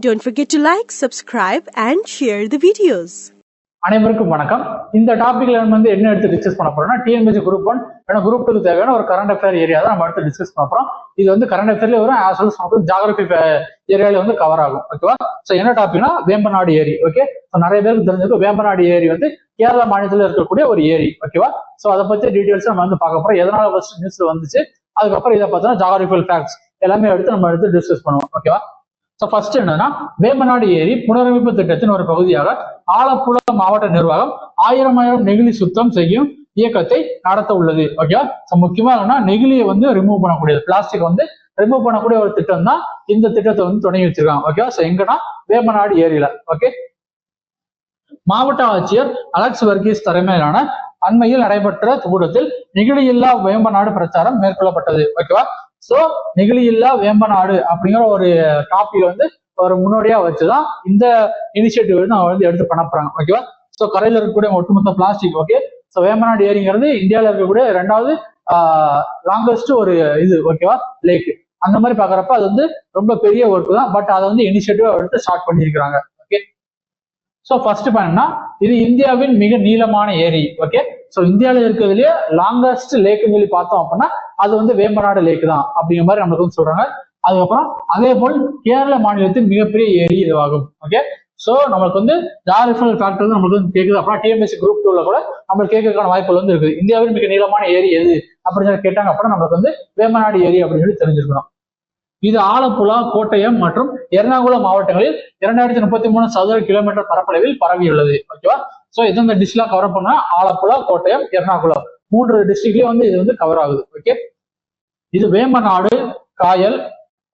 Don't forget to like, subscribe and share the videos. அனைவருக்கும் வணக்கம். இந்த டாபிக்ல வந்து என்ன எடுத்து டிஸ்கஸ் பண்ண போறோம்னா டிஎன்பிஎஸ்சி குரூப் 1 ஏன்னா குரூப் 2 தேவையான ஒரு கரண்ட் அஃபேர் ஏரியா தான் நம்ம அடுத்து டிஸ்கஸ் பண்ண போறோம். இது வந்து கரண்ட் அஃபேர்ல வரும் ஆஸ் வெல் அஸ் ஜியோகிராஃபி ஏரியால வந்து கவர் ஆகும். ஓகேவா? சோ என்ன டாபிக்னா வேம்பநாடு ஏரி. ஓகே, சோ நிறைய பேருக்கு தெரிஞ்சிருக்கும் வேம்பநாடு ஏரி வந்து கேரளா மாநிலத்தில் இருக்கக்கூடிய ஒரு ஏரி. ஓகேவா? சோ அதை பத்தி டீடைல்ஸ் நம்ம வந்து பார்க்க போறோம். எதனால ஃபர்ஸ்ட் நியூஸ்ல வந்துச்சு, அதுக்கப்புறம் இதை பார்த்தோம்னா ஜியோகிராபிக்கல் ஃபேக்ட்ஸ் எல்லாமே நம்ம எடுத்து டிஸ்கஸ் பண்ணுவோம். ஓகேவா? சோ ஃபர்ஸ்ட் என்னன்னா வேம்பநாடு ஏரி புனரமைப்பு திட்டத்தின் ஒரு பகுதியாக ஆலப்புழா மாவட்ட நிர்வாகம் 1000 நெகிழி சுத்தம் செய்யும் இயக்கத்தை நடத்த உள்ளது. ஓகே, முக்கியமா என்னன்னா நெகிழியை வந்து ரிமூவ் பண்ணக்கூடியது, பிளாஸ்டிக் வந்து ரிமூவ் பண்ணக்கூடிய ஒரு திட்டம் தான் இந்த திட்டத்தை வந்து தொடங்கி வச்சிருக்காங்க. ஓகே, சோ எங்கன்னா வேம்பநாடு ஏரியில. ஓகே, மாவட்ட ஆட்சியர் அலெக்ஸ் வர்கீஸ் தலைமையிலான அண்மையில் நடைபெற்ற கூட்டத்தில் நெகிழி இல்லா வேம்பநாடு பிரச்சாரம் மேற்கொள்ளப்பட்டது. ஓகேவா? சோ நெகிழி இல்லா வேம்பநாடு அப்படிங்கிற ஒரு டாபிக் வந்து ஒரு முன்னோடியா வச்சுதான் இந்த இனிஷியேட்டிவ் வந்து அவங்க வந்து எடுத்து பண்ண போறாங்க. ஓகேவா? சோ கரையில இருக்கக்கூடிய ஒட்டுமொத்த பிளாஸ்டிக். ஓகே, சோ வேம்பநாடு ஏரிங்கிறது இந்தியாவில இருக்கக்கூடிய 2வது லாங்கஸ்ட் ஒரு இது. ஓகேவா? லேக் அந்த மாதிரி பாக்குறப்ப அது வந்து ரொம்ப பெரிய ஒர்க் தான். பட் அதை வந்து இனிஷியேட்டிவா எடுத்து ஸ்டார்ட் பண்ணியிருக்கிறாங்க. ஓகே, சோ ஃபர்ஸ்ட் பாயிண்ட்னா இது இந்தியாவின் மிக நீளமான ஏரி. ஓகே, சோ இந்தியாவில இருக்கிறதுலயே லாங்கஸ்ட் லேக்னு சொல்லி பார்த்தோம் அப்படின்னா அது வந்து வேம்பநாடு லேக் தான் அப்படிங்கிற மாதிரி நம்மளுக்கு வந்து சொல்றாங்க. அதுக்கப்புறம் அதே போல் கேரள மாநிலத்தின் மிகப்பெரிய ஏரி இதுவாகும். ஓகே, சோ நம்மளுக்கு வந்து ஜியோகிராபிக்கல் ஃபேக்ட் வந்து நம்மளுக்கு வந்து கேட்குது. அப்புறம் டிஎன்பிஎஸ்சி குரூப் 2ல கூட நம்மளுக்கு கேட்கறதுக்கான வாய்ப்புகள் வந்து இருக்குது. இந்தியாவின் மிக நீளமான ஏரி எது அப்படின்னு சொல்லி கேட்டாங்க அப்படின்னா நம்மளுக்கு வந்து வேம்பநாடு ஏரி அப்படின்னு சொல்லி தெரிஞ்சிருக்கணும். இது ஆலப்புழா, கோட்டயம் மற்றும் எர்ணாகுளம் மாவட்டங்களில் 2033 சதுர கிலோமீட்டர் பரப்பளவில் பரவியுள்ளது. ஓகேவா? சோ எந்தெந்த டிஸ்ட்ரிக்ட்லாம் கவர் பண்ணா ஆலப்புழா, கோட்டயம், எர்ணாகுளம் 3 டிஸ்ட்ரிக்ட்லயும் வந்து இது வந்து கவர் ஆகுது. ஓகே, இது வேம்பநாடு காயல்.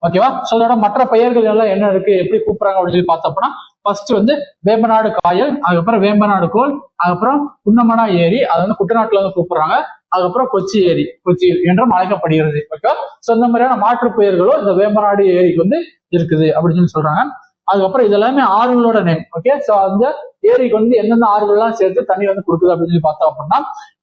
ஓகேவா? சோ இதோட மற்ற பெயர்கள் எல்லாம் என்ன இருக்கு, எப்படி கூப்பிடுறாங்க அப்படின்னு சொல்லி பார்த்தோம்னா ஃபர்ஸ்ட் வந்து வேம்பநாடு காயல், அதுக்கப்புறம் வேம்பநாடு கோல், அதுக்கப்புறம் குன்னமடா ஏரி, அது வந்து குட்டநாட்டுல வந்து கூப்பிடுறாங்க, அதுக்கப்புறம் கொச்சி ஏரி, கொச்சி என்றும் அழைக்கப்படுகிறது. ஓகேவா? சோ இந்த மாதிரியான மாற்று பெயர்களும் இந்த வேம்பநாடு ஏரிக்கு வந்து இருக்குது அப்படின்னு சொல்லி சொல்றாங்க. அதுக்கப்புறம் இது எல்லாமே ஆறுகளோட நேம். ஓகே, சோ அந்த ஏரிக்கு வந்து எந்தெந்த ஆறுகள்லாம் சேர்த்து தண்ணி வந்து கொடுக்குது அப்படின்னு சொல்லி பார்த்தோம் அப்படின்னா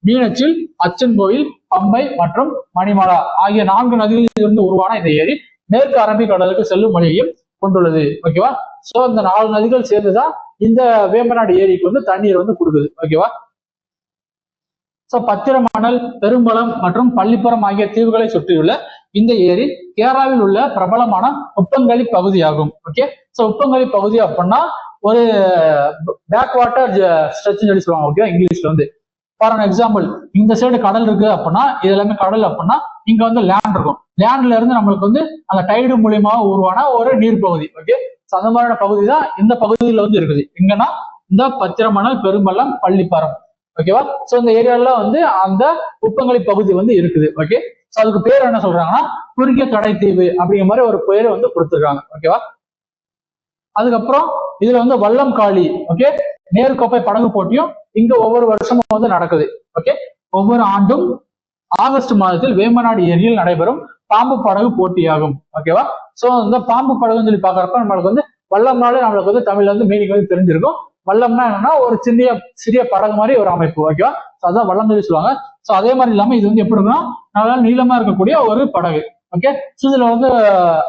மீனச்சில், அச்சன்கோயில், பம்பை மற்றும் மணிமலா ஆகிய 4 நதிகளில் இருந்து உருவான இந்த ஏரி மேற்கு அரபிக் கடலுக்கு செல்லும் வழியையும் கொண்டுள்ளது. ஓகேவா? சோ இந்த 4 நதிகள் சேர்ந்துதான் இந்த வேம்பநாடு ஏரிக்கு வந்து தண்ணீர் வந்து கொடுக்குது. ஓகேவா? சோ பத்திரமணல், பெரும்பலம் மற்றும் பள்ளிப்புறம் ஆகிய தீவுகளை சுற்றியுள்ள இந்த ஏரி கேரளாவில் உள்ள பிரபலமான உப்பங்கழி பகுதியாகும். ஓகே, சோ உப்பங்கழி பகுதி அப்படின்னா ஒரு பேக் வாட்டர் ஸ்ட்ரெச் சொல்லி சொல்லுவாங்க. ஓகே, இங்கிலீஷ்ல வந்து ஃபார் அன் எக்ஸாம்பிள் இந்த சைடு கடல் இருக்கு அப்படின்னா இது எல்லாமே கடல் அப்படின்னா இங்க வந்து லேண்ட் இருக்கும். லேண்ட்ல இருந்து நம்மளுக்கு வந்து அந்த டைடு மூலியமா உருவான ஒரு நீர் பகுதி. ஓகே, அந்த மாதிரியான பகுதி தான் இந்த பகுதியில வந்து இருக்குது. எங்கன்னா இந்த பத்திரமணல், பெரும்பள்ளம், பள்ளிப்பாரம். ஓகேவா? சோ இந்த ஏரியால வந்து அந்த உப்பங்கழி பகுதி வந்து இருக்குது. ஓகே, சோ அதுக்கு பேர் என்ன சொல்றாங்கன்னா குறுகிய கடை தீவு அப்படிங்கிற மாதிரி ஒரு பேரை வந்து கொடுத்துருக்காங்க. ஓகேவா? அதுக்கப்புறம் இதுல வந்து வல்லம் காளி, ஓகே, நேர்கோப்பை படகு போட்டியும் இங்க ஒவ்வொரு வருஷமும் வந்து நடக்குது. ஓகே, ஒவ்வொரு ஆண்டும் ஆகஸ்ட் மாதத்தில் வேம்பநாடு ஏரியில் நடைபெறும் பாம்பு படகு போட்டியாகும். ஓகேவா? சோ இந்த பாம்பு படகுன்னு சொல்லி பாக்குறப்ப நம்மளுக்கு வந்து வல்லம்னாலே நம்மளுக்கு வந்து தமிழ்ல வந்து மீனிங் வந்து தெரிஞ்சிருக்கும். வல்லம்னா என்னன்னா ஒரு சிறிய படகு மாதிரி ஒரு அமைப்பு. ஓகேவா? அதான் வல்லம் சொல்லி சொல்லுவாங்க. சோ அதே மாதிரி இல்லாம இது வந்து எப்படி இருக்குன்னா நல்லா நீளமா இருக்கக்கூடிய ஒரு படகு. ஓகே, சோ இதுல வந்து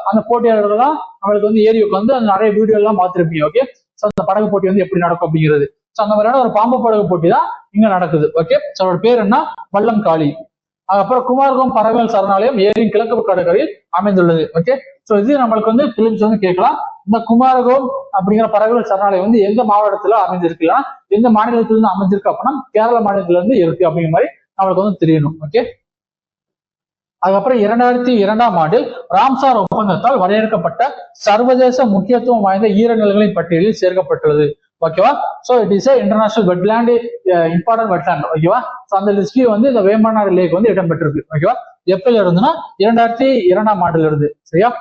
அந்த போட்டியாளர்கள்லாம் நம்மளுக்கு வந்து ஏரி உட்காந்து நிறைய வீடியோ எல்லாம் பார்த்திருப்பீங்க. ஓகே, சோ அந்த படகு போட்டி வந்து எப்படி நடக்கும் அப்படிங்கிறது. சோ அந்த மாதிரியான ஒரு பாம்பு படகு போட்டி தான் இங்க நடக்குது. ஓகே, சோ அதோட பேர் என்ன, வல்லம் காளி. அதுக்கப்புறம் குமாரகம் பறவைகள் சரணாலயம் ஏரியின் கிழக்கு கடற்கரையில் அமைந்துள்ளது. ஓகே, சோ இது நம்மளுக்கு வந்து பிலிம்ஸ் வந்து கேட்கலாம். இந்த குமாரகம் அப்படிங்கிற பறவைகள் சரணாலயம் வந்து எந்த மாவட்டத்துல அமைஞ்சிருக்குன்னா எந்த மாநிலத்துல இருந்து அமைஞ்சிருக்கு அப்படின்னா கேரள மாநிலத்துல இருந்து இருக்கு அப்படிங்கிற மாதிரி நம்மளுக்கு வந்து தெரியணும். ஓகே, அதுக்கப்புறம் 2002ஆம் ஆண்டில் ராம்சார் ஒப்பந்தத்தால் வரையறுக்கப்பட்ட சர்வதேச முக்கியத்துவம் வாய்ந்த ஈரநிலங்களின் பட்டியலில் சேர்க்கப்பட்டுள்ளது. ஓகேவா? So it is international wetland, important wetland. ஓகேவா? சோ அந்த லிஸ்ட்லயும் வந்து இந்த வேம்பநாடு லேக் வந்து இடம்பெற்றிருக்கு. ஓகேவா? எப்பல இருந்துன்னா 2002ஆம் ஆண்டுல இருந்து. சரியா?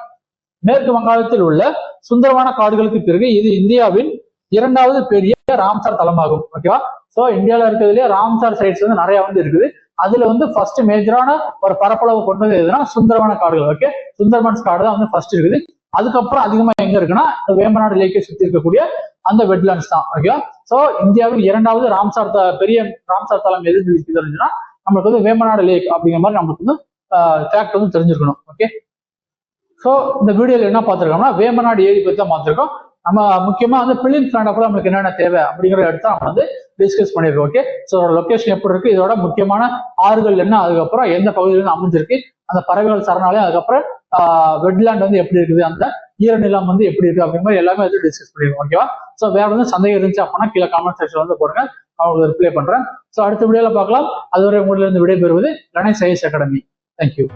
மேற்கு வங்காளத்தில் உள்ள சுந்தரமான காடுகளுக்கு பிறகு இது இந்தியாவின் 2வது பெரிய ராம்சார் தலமாகும். ஓகேவா? சோ இந்தியாவில இருக்கிறதுலயே ராம்சார் சைட்ஸ் வந்து நிறைய வந்து இருக்குது. அதுல வந்து ஃபர்ஸ்ட் மேஜரான ஒரு பரப்பளவு கொண்டது எதுனா சுந்தரவன காடுகள். ஓகே, சுந்தர்பன்ஸ் காடு தான் வந்து ஃபர்ஸ்ட் இருக்குது. அதுக்கப்புறம் அதிகமா எங்க இருக்குன்னா வேம்பநாடு லேக்கை சுத்தி இருக்கக்கூடிய அந்த வெட்லாண்ட்ஸ் தான். ஓகே, சோ இந்தியாவின் 2வது பெரிய ராம்சார் தலம் எது தெரிஞ்சுன்னா நம்மளுக்கு வந்து வேம்பநாடு லேக் அப்படிங்கிற மாதிரி நம்மளுக்கு வந்து ஃபேக்ட் வந்து தெரிஞ்சிருக்கணும். ஓகே, ஸோ இந்த வீடியோல என்ன பார்த்துருக்கோம்னா வேம்பநாடு ஏரி பற்றி தான் பார்த்துருக்கோம். நம்ம முக்கியமா வந்து பிலிம் ஸ்டாண்டப்ல நமக்கு என்னென்ன தேவை அப்படிங்கிற இடத்த நம்ம வந்து டிஸ்கஸ் பண்ணிருக்கோம். ஓகே, ஸோ லொகேஷன் எப்படி இருக்கு, இதோட முக்கியமான ஆறுகள் என்ன, அதுக்கப்புறம் எந்த பகுதியில அமைஞ்சிருக்கு, அந்த பறவைகள் சரணாலயம், அதுக்கப்புறம் வெட்லேண்ட் வந்து எப்படி இருக்குது, அந்த ஈரநிலம் வந்து எப்படி இருக்கு அப்படிங்கிற மாதிரி எல்லாமே வந்து டிஸ்கஸ் பண்ணிருக்கோம். ஓகேவா? ஸோ வேற வந்து சந்தேகம் இருந்துச்சு அப்படின்னா கீழே காமெண்ட் செக்ஷன் வந்து போடுங்க, அவங்களுக்கு ரிப்ளை பண்றேன். ஸோ அடுத்த வீடியோல பார்க்கலாம். அதுவரை உங்களிலிருந்து விடைபெறுவது கணேஷ் ஐஎஸ் அகாடமி. தேங்க்யூ.